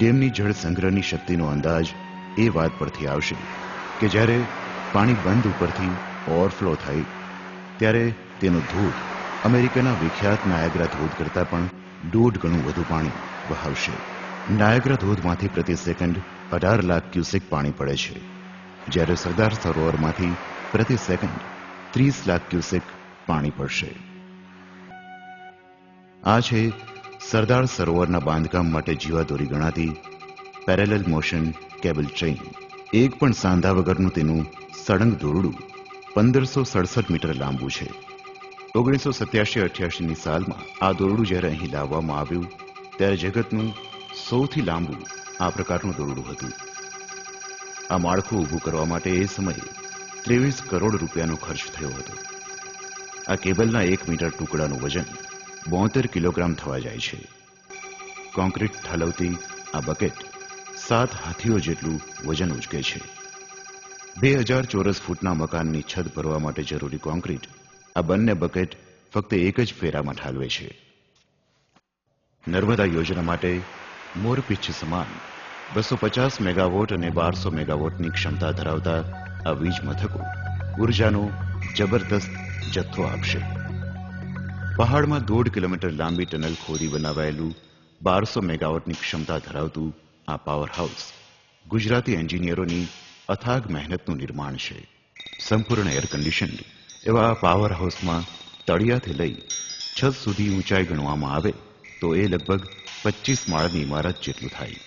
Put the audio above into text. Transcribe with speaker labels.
Speaker 1: ડેમની જળ સંગ્રહની શક્તિનો અંદાજ એ વાત પરથી આવશે કે જ્યારે પાણી બંધ ઉપરથી ઓવરફ્લો થાય ત્યારે તેનો ધોધ અમેરિકાના વિખ્યાત નાયગ્રા ધોધ કરતાં પણ 1.5 ગણું વધુ પાણી વહાવશે. નાયગ્રા ધોધમાંથી પ્રતિ સેકન્ડ 18 લાખ ક્યુસેક પાણી પડે છે, જ્યારે સરદાર સરોવરમાંથી પ્રતિ સેકન્ડ 30 લાખ ક્યુસેક પાણી પડશે. આ છે સરદાર સરોવરના બાંધકામ માટે જીવાદોરી ગણાતી પેરેલલ મોશન કેબલ ટ્રેન. એક પણ સાંધા વગરનું તેનું સળંગ દોરડું 1567 મીટર લાંબુ છે. 1987-88ની સાલમાં આ દોરડું જ્યારે અહીં લાવવામાં આવ્યું ત્યારે જગતનું સૌથી લાંબુ આ પ્રકારનું દોરડું હતું. આ માળખું ઊભું કરવા માટે એ સમયે 23 કરોડ રૂપિયાનો ખર્ચ થયો હતો. આ કેબલના 1 મીટર ટુકડાનું વજન 72 કિલોગ્રામ થવા જાય છે. કોન્ક્રીટ ઠાલવતી આ બકેટ 7 હાથીઓ જેટલું વજન ઉચકે છે. 2000 ચોરસ ફૂટના મકાનની છત ભરવા માટે જરૂરી કોન્ક્રીટ આ બંને બકેટ ફક્ત એક જ ફેરામાં ઠાલવે છે. નર્મદા યોજના માટે મોરપીંછ સમાન 250 મેગાવોટ અને 1200 મેગાવોટની ક્ષમતા ધરાવતા આ વીજ મથકો ઉર્જાનો જબરદસ્ત જથ્થો આપશે. પહાડમાં 1.5 કિલોમીટર લાંબી ટનલ ખોદી બનાવાયેલું 1200 મેગાવોટની ક્ષમતા ધરાવતું આ પાવર હાઉસ ગુજરાતી એન્જિનિયરોની અથાગ મહેનતનું નિર્માણ છે. સંપૂર્ણ એર કન્ડિશન્ડ એવા આ પાવર હાઉસમાં તળિયાથી લઈ છત સુધી ઊંચાઈ ગણવામાં આવે તો એ લગભગ 25 માળની ઇમારત જેટલું થાય.